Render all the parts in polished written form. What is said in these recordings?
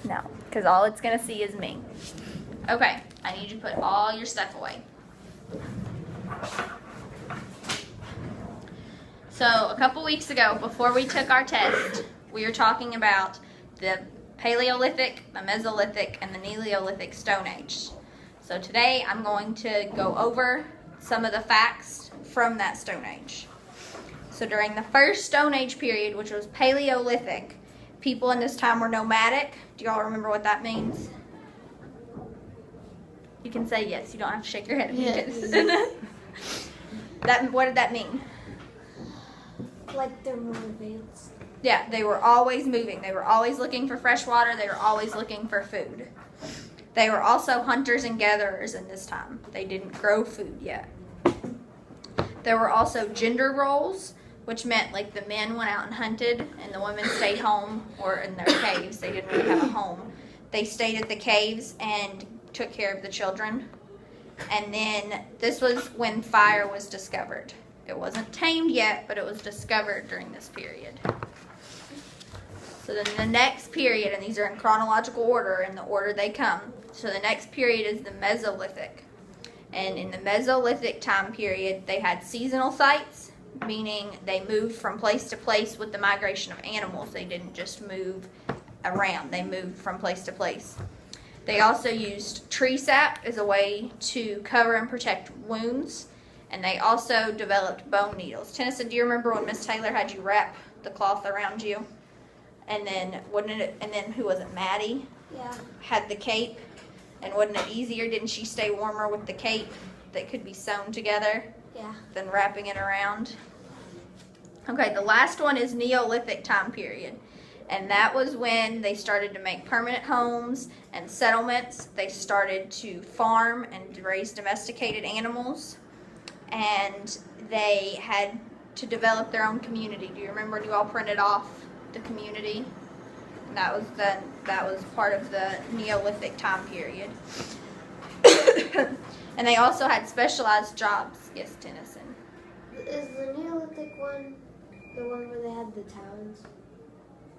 No, because all it's going to see is me. Okay, I need you to put all your stuff away. So a couple weeks ago, before we took our test, we were talking about the Paleolithic, the Mesolithic, and the Neolithic Stone Age. So today I'm going to go over some of the facts from that Stone Age. So during the first Stone Age period, which was Paleolithic, people in this time were nomadic. Do y'all remember what that means? You can say yes. You don't have to shake your head. Yes. What did that mean? Like they're more advanced. Yeah, they were always moving. They were always looking for fresh water. They were always looking for food. They were also hunters and gatherers in this time. They didn't grow food yet. There were also gender roles, which meant like the men went out and hunted and the women stayed home or in their caves. They didn't really have a home. They stayed at the caves and took care of the children. And then this was when fire was discovered. It wasn't tamed yet, but it was discovered during this period. So then the next period, and these are in chronological order, in the order they come. So the next period is the Mesolithic. And in the Mesolithic time period, they had seasonal sites, meaning they moved from place to place with the migration of animals. They didn't just move around. They moved from place to place. They also used tree sap as a way to cover and protect wounds. And they also developed bone needles. Tennyson, do you remember when Miss Taylor had you wrap the cloth around you? And then who was it? Maddie? Yeah. Had the cape. And wasn't it easier? Didn't she stay warmer with the cape that could be sewn together? Yeah. Than wrapping it around? Okay, the last one is Neolithic time period. And that was when they started to make permanent homes and settlements. They started to farm and raise domesticated animals. And they had to develop their own community. Do you remember when you all printed off the community? And that was part of the Neolithic time period. And they also had specialized jobs. Yes, Tennyson. Is the Neolithic one the one where they had the towns?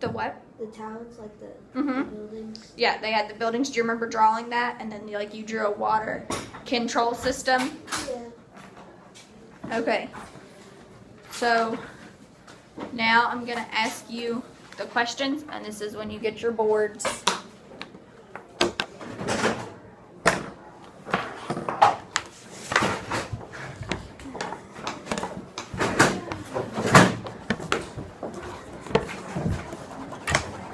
The what? The towns, like the Mhm. buildings? Yeah, they had the buildings. Do you remember drawing that? And then like you drew a water control system. Yeah. Okay. So now I'm going to ask you the questions, and this is when you get your boards.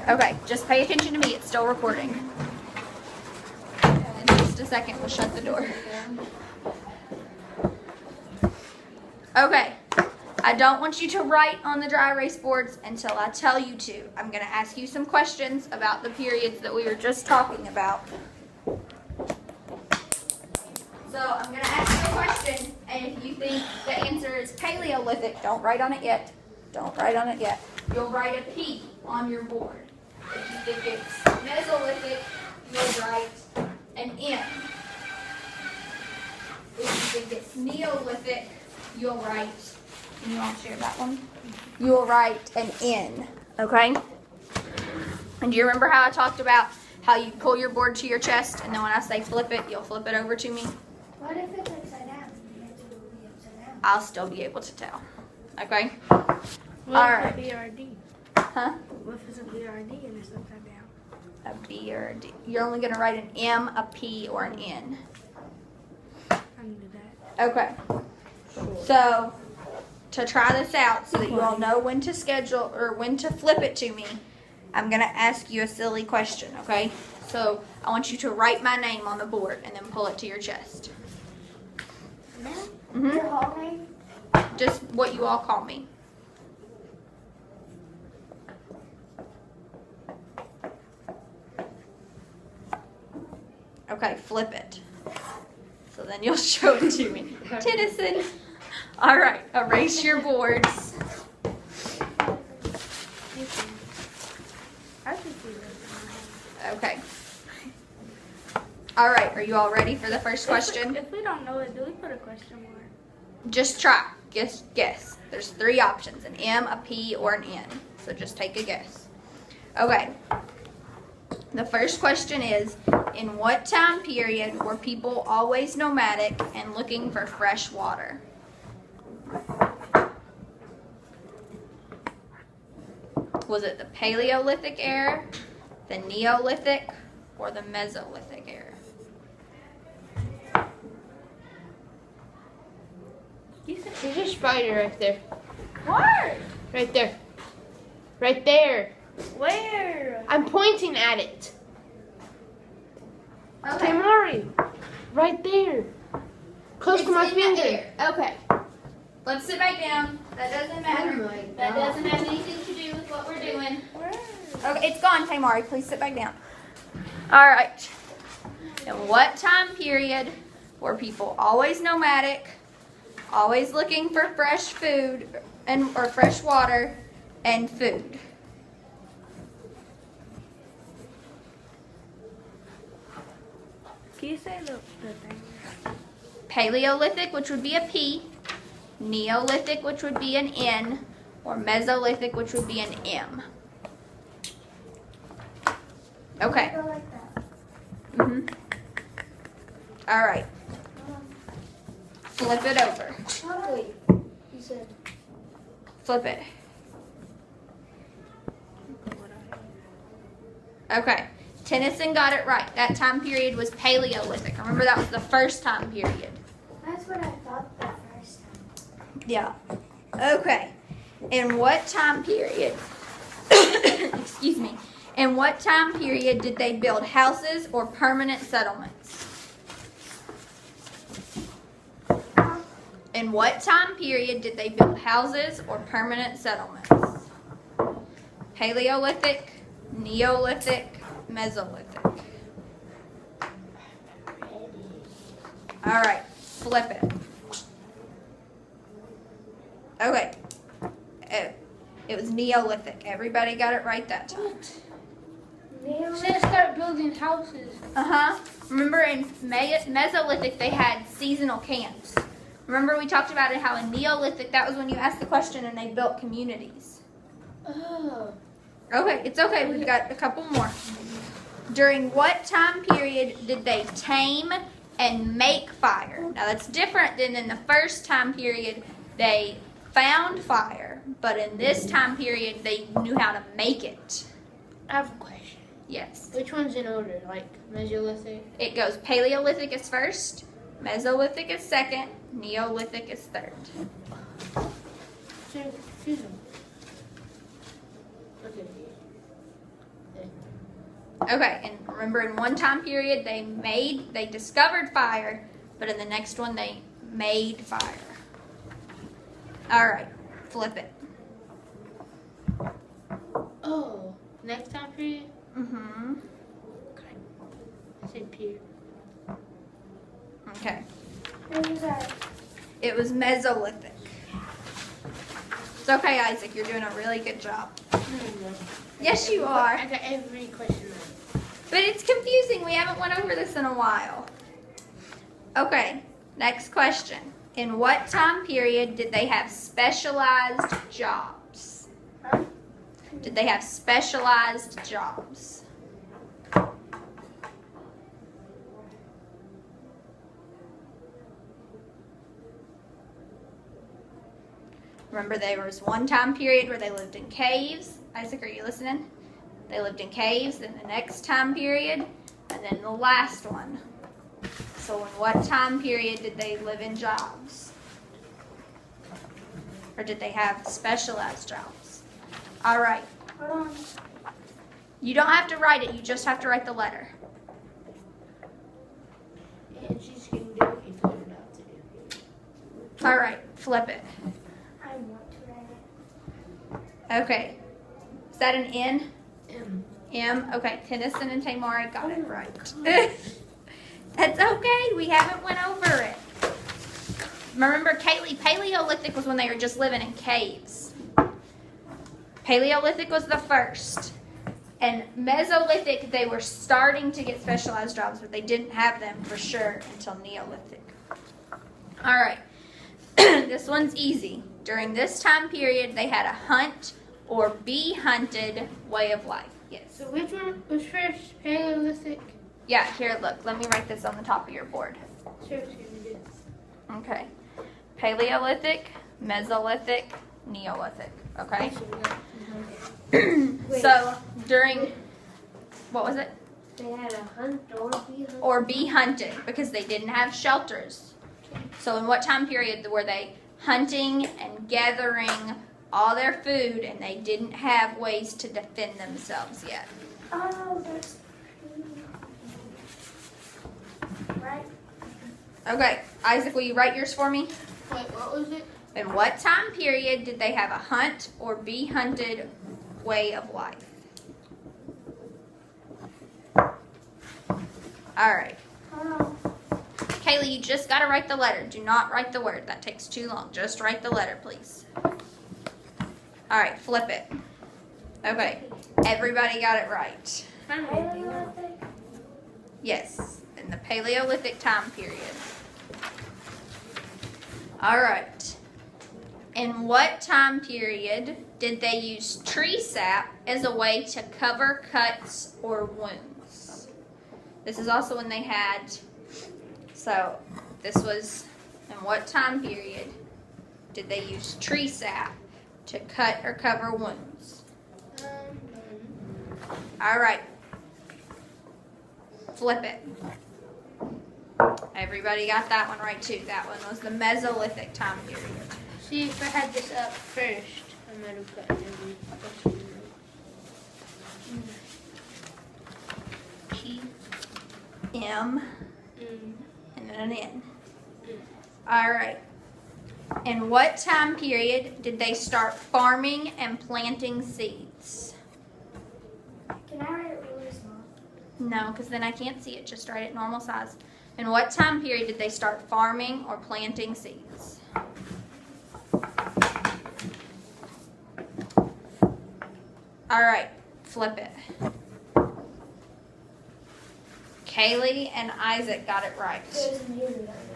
Okay, just pay attention to me. It's still recording. In just a second, we'll shut the door. Okay, I don't want you to write on the dry erase boards until I tell you to. I'm going to ask you some questions about the periods that we were just talking about. So I'm going to ask you a question, and if you think the answer is Paleolithic, don't write on it yet. Don't write on it yet. You'll write a P on your board. If you think it's Mesolithic, you'll write an M. If you think it's Neolithic, you'll write, can you all share that one? You'll write an N, okay? And do you remember how I talked about how you pull your board to your chest, and then when I say flip it, you'll flip it over to me? What if it's upside down? You have to be upside down. I'll still be able to tell, okay? What All if right. it's a BRD? Huh? What if it's a BRD and it's upside down? A B or a D. You're only going to write an M, a P, or an N. I can do that. Okay. So, to try this out so that you all know when to schedule or when to flip it to me, I'm going to ask you a silly question, okay? So, I want you to write my name on the board and then pull it to your chest. Your whole name? Just what you all call me. Okay, flip it. So then you'll show it to me. Tennyson. All right, erase your boards. I can see that. Okay. All right, are you all ready for the first question? If we don't know it, do we put a question mark? Just try. Guess. There's 3 options, an M, a P, or an N. So just take a guess. Okay. The first question is, in what time period were people always nomadic and looking for fresh water? Was it the Paleolithic era, the Neolithic, or the Mesolithic era? There's a spider right there. What? Right there. Right there. Where? I'm pointing at it. Okay. Tamari. Right there. Close to my It's in the finger. air. Okay. Let's sit back down. That doesn't matter. Oh my That God. doesn't have anything to do with what we're doing. Where? Okay, it's gone, Tamari. Please sit back down. All right. In what time period were people always nomadic, always looking for fresh food or fresh water and food? Can you say the thing? Paleolithic, which would be a P, Neolithic, which would be an N, or Mesolithic, which would be an M. Okay. Go like that. All right. Flip it over. Wait, you said. Flip it. Okay. Tennyson got it right. That time period was Paleolithic. Remember, that was the first time period. That's what I thought the first time. Yeah. Okay. In what time period? Excuse me. In what time period did they build houses or permanent settlements? In what time period did they build houses or permanent settlements? Paleolithic, Neolithic, Mesolithic. All right, flip it. Okay. It was Neolithic. Everybody got it right that time. So they start building houses. Uh-huh. Remember in Mesolithic they had seasonal camps. Remember we talked about it how in Neolithic that was when you asked the question and they built communities. Oh. Okay, it's okay. We've got a couple more. During what time period did they tame and make fire? Now that's different than in the first time period they found fire, but in this time period they knew how to make it. I have a question. Yes. Which one's in order? Like Mesolithic? It goes Paleolithic is first, Mesolithic is second, Neolithic is third. Choose them. Okay. Okay, and remember in one time period they discovered fire, but in the next one they made fire. All right, flip it. Oh, next time period? Mm-hmm. Okay. I said pier. Okay. What was that? It was Mesolithic. It's okay, Isaac. You're doing a really good job. Yes, you are. I got every question right. But it's confusing. We haven't went over this in a while. Okay, next question. In what time period did they have specialized jobs? Did they have specialized jobs? Remember, there was one time period where they lived in caves. Isaac, are you listening? They lived in caves, then the next time period, and then the last one. So in what time period did they live in jobs? Or did they have specialized jobs? All right. Hold on. You don't have to write it. You just have to write the letter. And she's going to do what you told her not to do. All right. Flip it. I want to write it. Okay. Is that an N? M. M? Okay. Tennyson and Tamari got it right. That's okay. We haven't went over it. Remember, Kaylee, Paleolithic was when they were just living in caves. Paleolithic was the first. And Mesolithic, they were starting to get specialized jobs, but they didn't have them for sure until Neolithic. All right. This one's easy. During this time period, they had a hunt or be hunted way of life. Yes. So which one was first? Paleolithic? Yeah, here, look. Let me write this on the top of your board. Sure, it's gonna do. Okay. Paleolithic, Mesolithic, Neolithic. Okay? Wait. So, during, what was it? They had a hunt or be hunted. Or be hunted, because they didn't have shelters. So in what time period were they hunting and gathering all their food, and they didn't have ways to defend themselves yet? Oh, that's right. Okay, Isaac, will you write yours for me? Wait, what was it? In what time period did they have a hunt or be hunted way of life? All right. Oh, Kaylee, you just got to write the letter. Do not write the word. That takes too long. Just write the letter, please. All right, flip it. Okay, everybody got it right. Paleolithic. Yes, in the Paleolithic time period. All right. In what time period did they use tree sap as a way to cover cuts or wounds? This is also when they had, so this was, in what time period did they use tree sap to cut or cover wounds? All right. Flip it. Everybody got that one right too. That one was the Mesolithic time period. See, if I had this up first, I might have gotten every question right. P, M, Mm. and then an N. All right. In what time period did they start farming and planting seeds? Can I write it really small? No, because then I can't see it. Just write it normal size. In what time period did they start farming or planting seeds? All right, flip it. Kaylee and Isaac got it right. It was near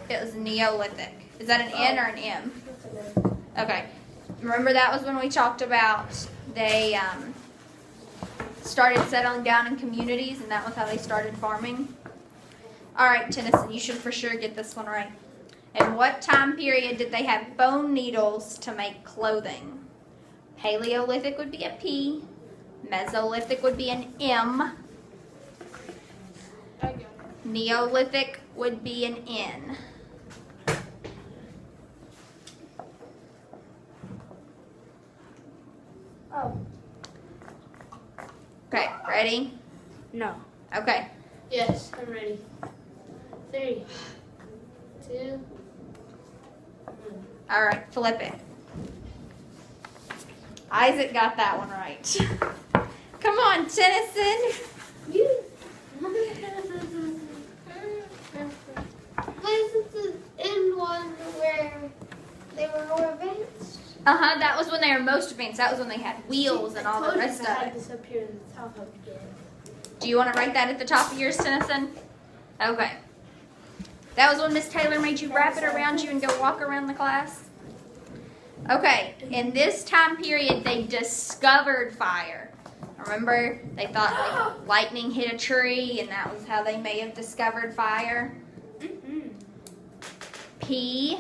It was Neolithic. Is that an N or an M? that. Okay. Remember that was when we talked about they started settling down in communities, and that was how they started farming? All right, Tennyson, you should for sure get this one right. In what time period did they have bone needles to make clothing? Paleolithic would be a P. Mesolithic would be an M. I got it. Neolithic would be an N. Oh, Okay, ready? no. Okay. Yes, I'm ready. 3, 2, All right, flip it. Isaac got that one right. Come on, Tennyson. You. Wasn't the end one where they were more advanced? Uh-huh, that was when they were most advanced. That was when they had wheels and all the rest of I had it. this up here in the top of it. Do you want to write that at the top of yours, Tennyson? Okay. That was when Miss Taylor made you wrap it around you and go walk around the class? Okay, in this time period, they discovered fire. Remember, they thought like lightning hit a tree, and that was how they may have discovered fire. Mm-hmm. P,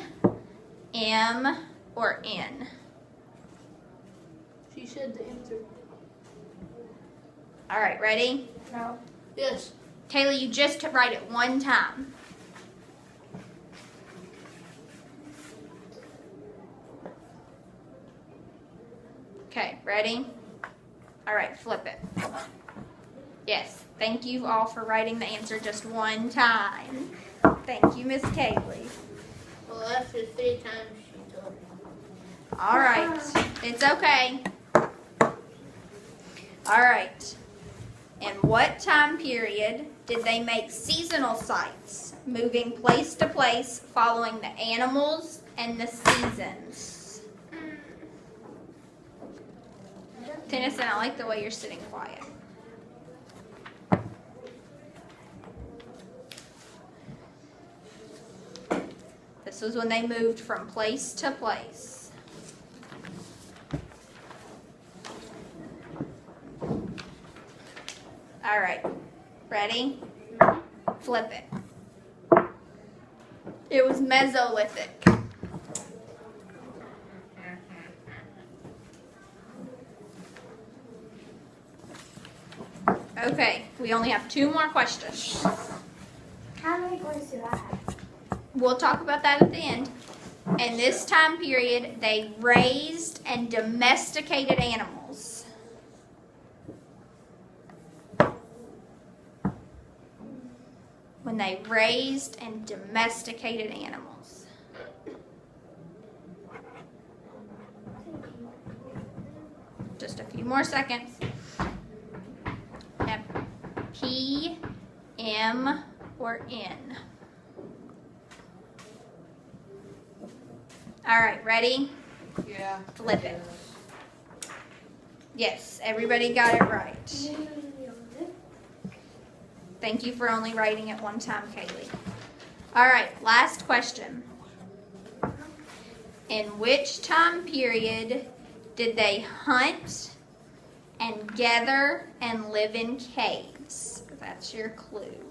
M, or N? She said the answer. All right, ready? No. Yes. Taylor, you just write it one time. Okay, ready? All right, flip it. Yes, thank you all for writing the answer just one time. Thank you, Miss Kaylee. Well, after 3 times she told me. All right, it's okay. All right. In what time period did they make seasonal sites, moving place to place, following the animals and the seasons? Tennyson, I like the way you're sitting quiet. This was when they moved from place to place. All right. Ready? Flip it. It was Mesolithic. Okay, we only have 2 more questions. How many points do I have? We'll talk about that at the end. In this time period, they raised and domesticated animals. When they raised and domesticated animals. Just a few more seconds. Now, P, M, or N. All right, ready? Yeah. Flip it. Yes, everybody got it right. Thank you for only writing it one time, Kaylee. All right, last question. In which time period did they hunt and gather and live in caves? That's your clue.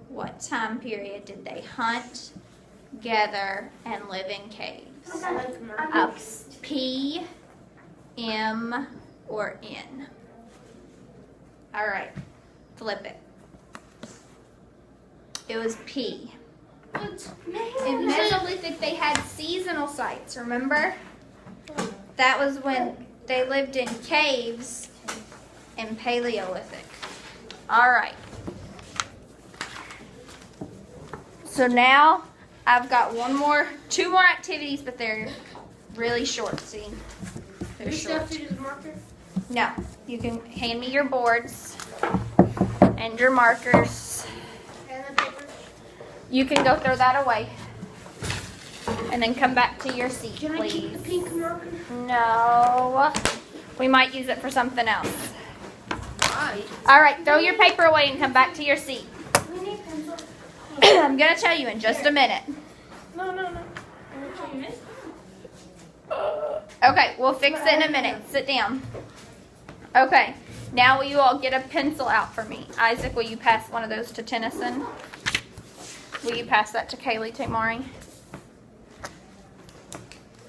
What time period did they hunt, gather, and live in caves? A P, M, or N. All right, flip it. It was P. In Mesolithic, they had seasonal sites, remember? That was when they lived in caves in Paleolithic. All right. So now I've got 2 more activities, but they're really short, see? They're short. No, you can hand me your boards and your markers. And the paper? You can go throw that away. And then come back to your seat, Can I keep the please. pink marker? No. We might use it for something else. Why? All right, throw your paper away and come back to your seat. We need pencil. I'm going to tell you in just a minute. No. Okay, we'll fix it in a minute. Sit down. Okay, now will you all get a pencil out for me? Isaac, will you pass one of those to Tennyson? Will you pass that to Kaylee Tamari?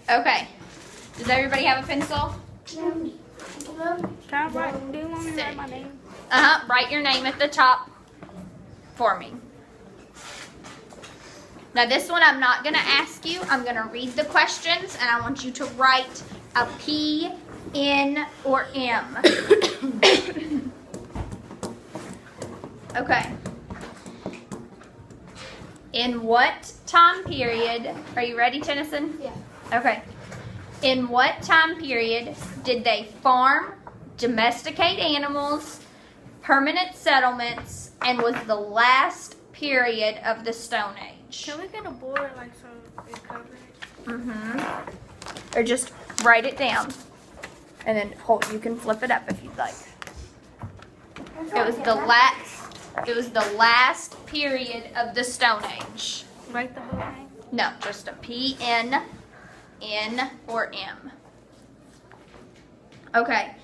Okay. Does everybody have a pencil? No. Can I write, do you want me to write my name? Write your name at the top for me. Now this one I'm not going to ask you. I'm going to read the questions and I want you to write a P, N, or M. Okay. In what time period, are you ready, Tennyson? Yeah. Okay. In what time period did they farm, domesticate animals, permanent settlements, and was the last period of the Stone Age? Can we get a board like so it covers it? Mm-hmm. Or just write it down. And then you can flip it up if you'd like. It was the last period of the Stone Age. Write the whole thing? No, just a P, N, N, or M. Okay.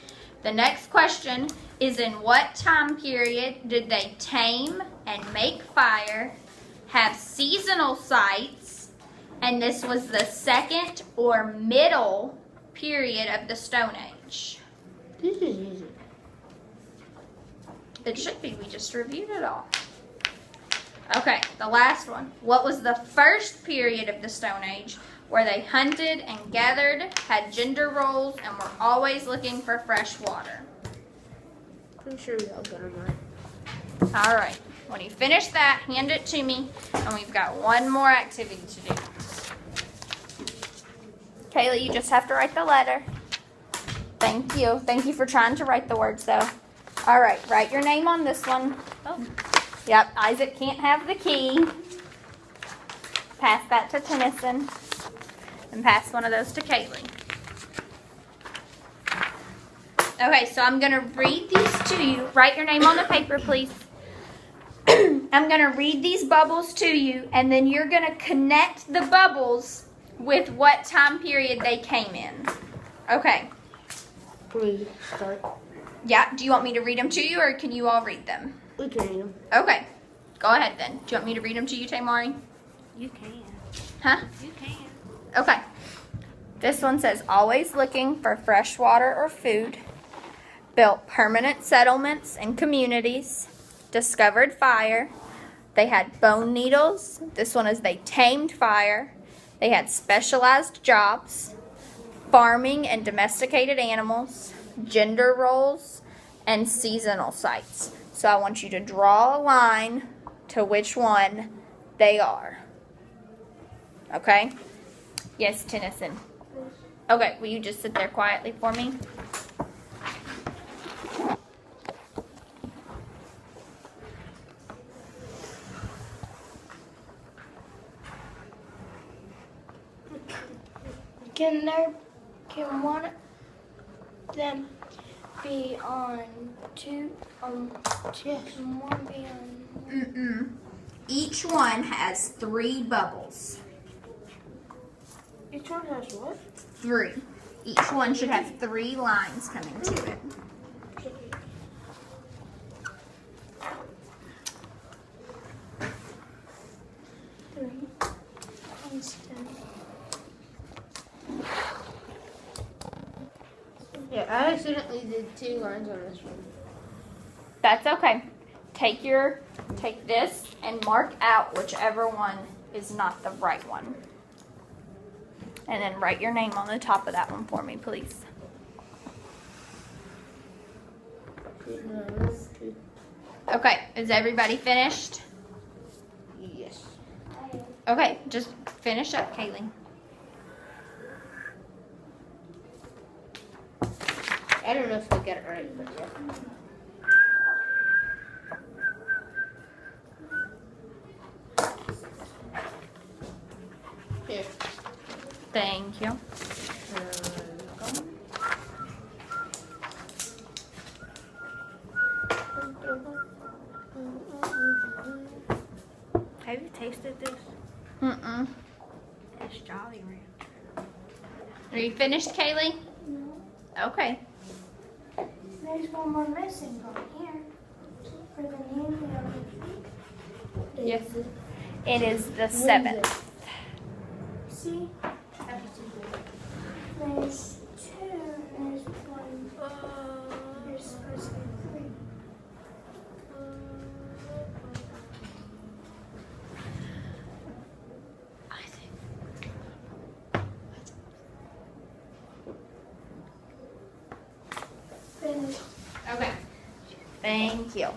The next question is, in what time period did they tame and make fire, have seasonal sites, and this was the second or middle period of the Stone Age? This is easy. It should be. We just reviewed it all. Okay, the last one. What was the first period of the Stone Age where they hunted and gathered, had gender roles, and were always looking for fresh water? I'm sure we all got them right. All right. When you finish that, hand it to me, and we've got one more activity to do. Kaylee, you just have to write the letter. Thank you. Thank you for trying to write the words, though. All right, write your name on this one. Oh. Yep, Isaac can't have the key. Pass that to Tennyson. And pass one of those to Kaylee. Okay, so I'm going to read these to you. Write your name on the paper, please. I'm going to read these bubbles to you, and then you're going to connect the bubbles with what time period they came in. Okay. Please start. Yeah, do you want me to read them to you or can you all read them? We can read them. Okay, go ahead then. Do you want me to read them to you, Tamari? You can. Huh? You can. Okay. This one says, always looking for fresh water or food, built permanent settlements and communities, discovered fire. They had bone needles. This one is they tamed fire. They had specialized jobs, farming and domesticated animals, gender roles, and seasonal sites. So I want you to draw a line to which one they are. Okay? Yes, Tennyson. Okay, will you just sit there quietly for me? Can one of them be on two? Yes. Can one be on? Mm-mm. Each one has 3 bubbles. Each one has what? 3. Each one should have 3 lines coming to it. Yeah, I accidentally did 2 lines on this one. That's okay. Take this and mark out whichever one is not the right one. And then write your name on the top of that one for me, please. Okay, is everybody finished? Yes. Okay, just finish up, Kaylee. I don't know if I get it right, but yeah. Here. Thank you. Have you tasted this? Mm-mm. It's Jolly Rancher. Are you finished, Kaylee? No. Okay. There's one more missing on here. For the name of Yes. It is the 7th. See? There's 2 and there's 1. There's supposed to be 3. Finished. Okay. Thank you.